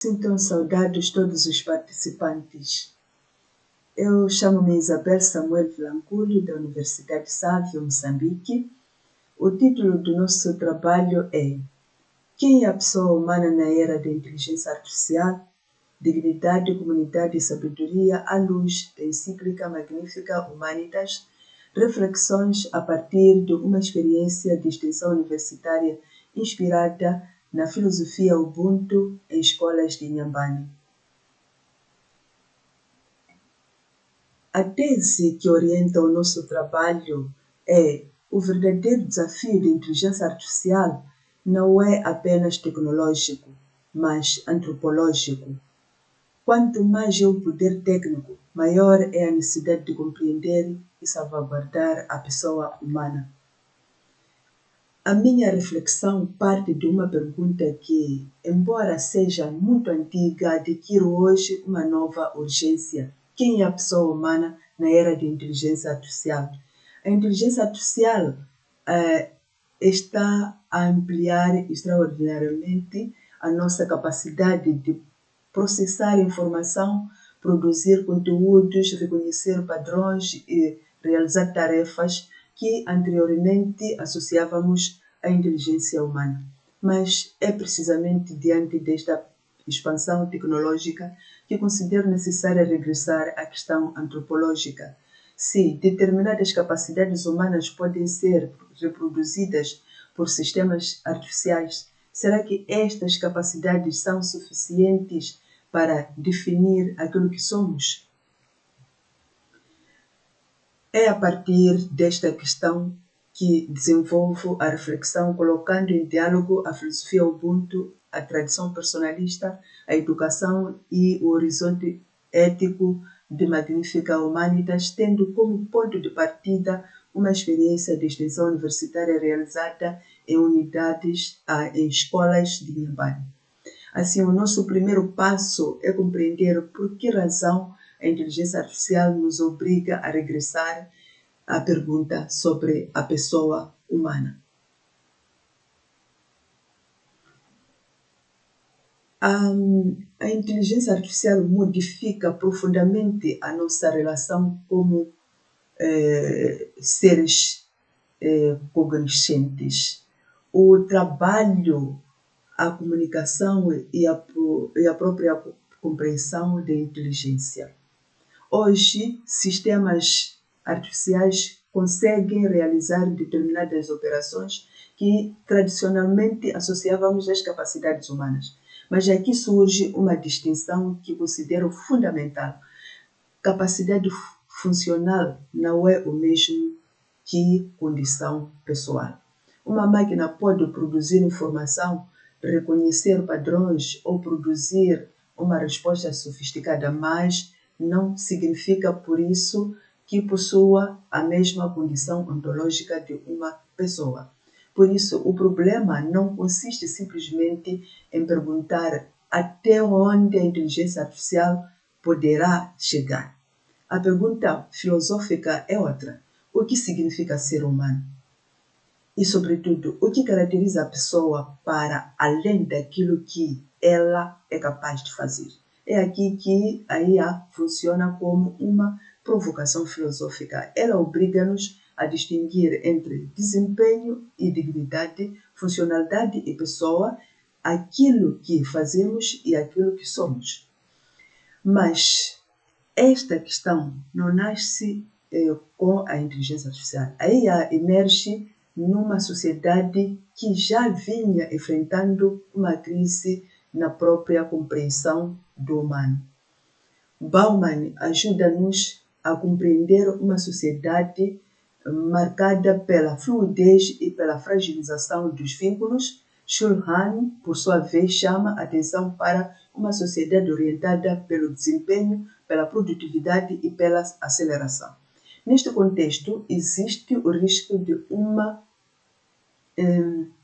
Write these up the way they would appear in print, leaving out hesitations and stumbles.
Sintam saudados todos os participantes. Eu chamo-me Isabel Samuel Vilanculo, da Universidade Sávio, Moçambique. O título do nosso trabalho é Quem é a pessoa humana na era da inteligência artificial? Dignidade, comunidade e sabedoria à luz da encíclica magnífica Humanitas, reflexões a partir de uma experiência de extensão universitária inspirada na filosofia Ubuntu em escolas de Inhambane. A tese que orienta o nosso trabalho é: o verdadeiro desafio da inteligência artificial não é apenas tecnológico, mas antropológico. Quanto mais é o poder técnico, maior é a necessidade de compreender e salvaguardar a pessoa humana. A minha reflexão parte de uma pergunta que, embora seja muito antiga, adquire hoje uma nova urgência. Quem é a pessoa humana na era da inteligência artificial? A inteligência artificial está a ampliar extraordinariamente a nossa capacidade de processar informação, produzir conteúdos, reconhecer padrões e realizar tarefas que anteriormente associávamos à inteligência humana. Mas é precisamente diante desta expansão tecnológica que considero necessário regressar à questão antropológica. Se determinadas capacidades humanas podem ser reproduzidas por sistemas artificiais, será que estas capacidades são suficientes para definir aquilo que somos? É a partir desta questão que desenvolvo a reflexão, colocando em diálogo a filosofia Ubuntu, a tradição personalista, a educação e o horizonte ético de Magnífica Humanitas, tendo como ponto de partida uma experiência de extensão universitária realizada em unidades, em escolas de Inhambane. Assim, o nosso primeiro passo é compreender por que razão a inteligência artificial nos obriga a regressar à pergunta sobre a pessoa humana. A inteligência artificial modifica profundamente a nossa relação como seres cognoscentes. O trabalho, a comunicação e a própria compreensão da inteligência. Hoje, sistemas artificiais conseguem realizar determinadas operações que tradicionalmente associávamos às capacidades humanas. Mas aqui surge uma distinção que considero fundamental. Capacidade funcional não é o mesmo que condição pessoal. Uma máquina pode produzir informação, reconhecer padrões ou produzir uma resposta sofisticada, mas não significa por isso que possua a mesma condição ontológica de uma pessoa. Por isso, o problema não consiste simplesmente em perguntar até onde a inteligência artificial poderá chegar. A pergunta filosófica é outra. O que significa ser humano? E, sobretudo, o que caracteriza a pessoa para além daquilo que ela é capaz de fazer? É aqui que a IA funciona como uma provocação filosófica. Ela obriga-nos a distinguir entre desempenho e dignidade, funcionalidade e pessoa, aquilo que fazemos e aquilo que somos. Mas esta questão não nasce com a inteligência artificial. A IA emerge numa sociedade que já vinha enfrentando uma crise na própria compreensão do humano. Bauman ajuda-nos a compreender uma sociedade marcada pela fluidez e pela fragilização dos vínculos. Shulhan, por sua vez, chama a atenção para uma sociedade orientada pelo desempenho, pela produtividade e pela aceleração. Neste contexto, existe o risco de uma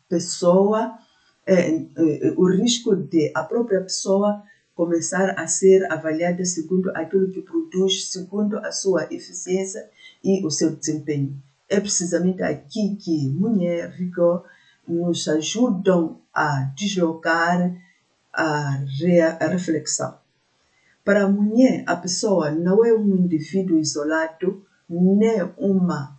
pessoa, o risco de a própria pessoa começar a ser avaliada segundo aquilo que produz, segundo a sua eficiência e o seu desempenho. É precisamente aqui que Munir e Rigaud nos ajudam a deslocar a reflexão. Para a mulher, a pessoa não é um indivíduo isolado, nem uma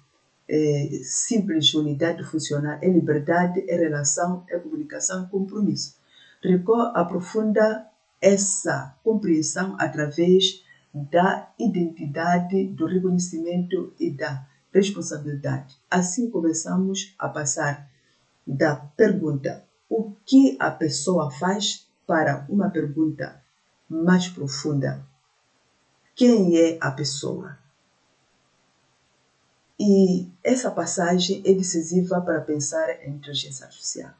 simples unidade funcional. É liberdade, é relação, é comunicação, é compromisso. Ricoeur aprofunda essa compreensão através da identidade, do reconhecimento e da responsabilidade. Assim começamos a passar da pergunta o que a pessoa faz para uma pergunta mais profunda: quem é a pessoa? E essa passagem é decisiva para pensar em inteligência artificial.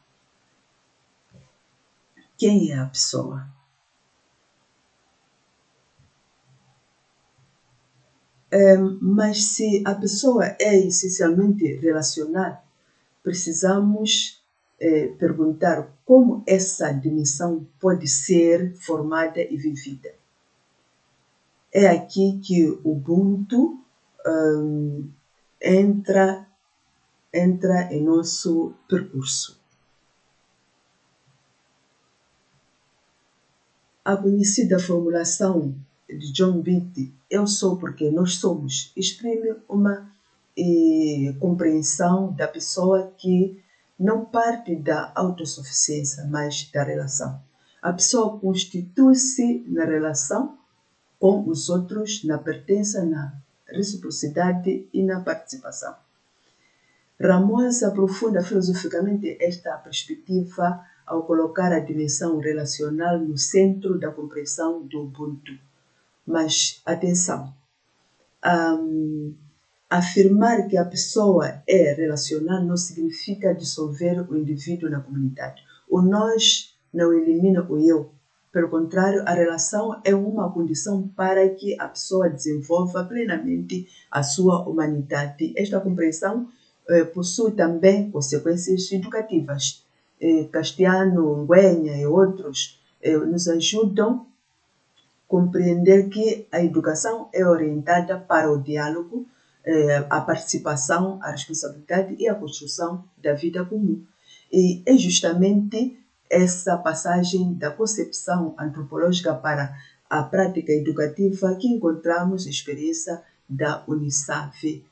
Quem é a pessoa? Mas se a pessoa é essencialmente relacional, precisamos perguntar como essa dimensão pode ser formada e vivida. É aqui que o Ubuntu entra em nosso percurso. A conhecida formulação de John Beatty, eu sou porque nós somos, exprime uma compreensão da pessoa que não parte da autossuficiência, mas da relação. A pessoa constitui-se na relação com os outros, na pertença, na reciprocidade e na participação. Ramos aprofunda filosoficamente esta perspectiva ao colocar a dimensão relacional no centro da compreensão do Ubuntu. Mas, atenção, afirmar que a pessoa é relacional não significa dissolver o indivíduo na comunidade. O nós não elimina o eu. Pelo contrário, a relação é uma condição para que a pessoa desenvolva plenamente a sua humanidade. Esta compreensão possui também consequências educativas. Castiano, Nguenha e outros nos ajudam a compreender que a educação é orientada para o diálogo, a participação, a responsabilidade e a construção da vida comum. E é justamente essa passagem da concepção antropológica para a prática educativa que encontramos na experiência da Unicef.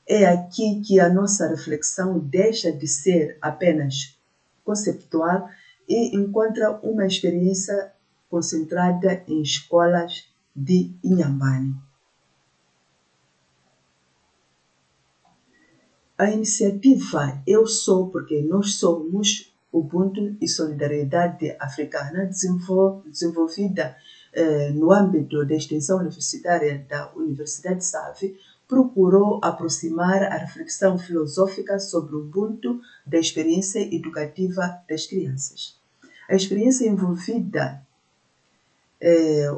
É aqui que a nossa reflexão deixa de ser apenas conceptual e encontra uma experiência concentrada em escolas de Inhambane. A iniciativa Eu Sou Porque Nós Somos, Ubuntu e Solidariedade Africana, desenvolvida no âmbito da extensão universitária da Universidade SAVE, procurou aproximar a reflexão filosófica sobre o Ubuntu da experiência educativa das crianças. A experiência envolvida,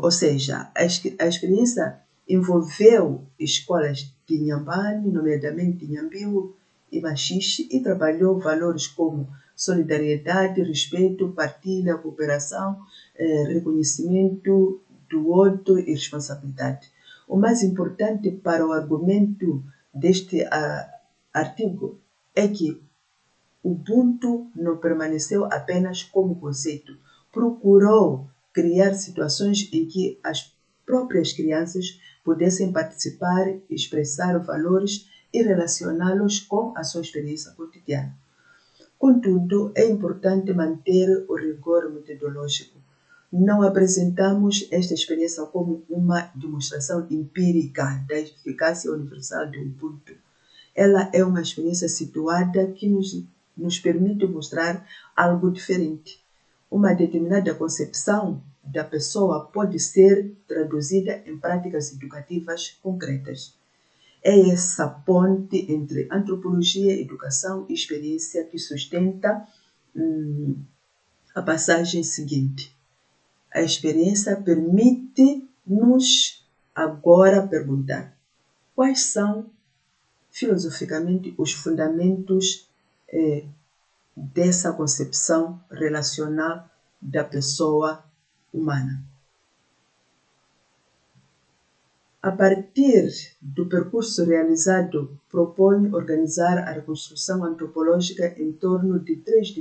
ou seja, a experiência envolveu escolas de Inhambane, nomeadamente Inhambiu e Machixe, e trabalhou valores como solidariedade, respeito, partilha, cooperação, reconhecimento do outro e responsabilidade. O mais importante para o argumento deste artigo é que o Ubuntu não permaneceu apenas como conceito, procurou criar situações em que as próprias crianças pudessem participar, expressar valores e relacioná-los com a sua experiência cotidiana. Contudo, é importante manter o rigor metodológico. Não apresentamos esta experiência como uma demonstração empírica da eficácia universal do Ubuntu. Ela é uma experiência situada que nos permite mostrar algo diferente. Uma determinada concepção da pessoa pode ser traduzida em práticas educativas concretas. É essa ponte entre antropologia, educação e experiência que sustenta a passagem seguinte. A experiência permite-nos agora perguntar: quais são, filosoficamente, os fundamentos dessa concepção relacional da pessoa humana? A partir do percurso realizado, propõe organizar a reconstrução antropológica em torno de 3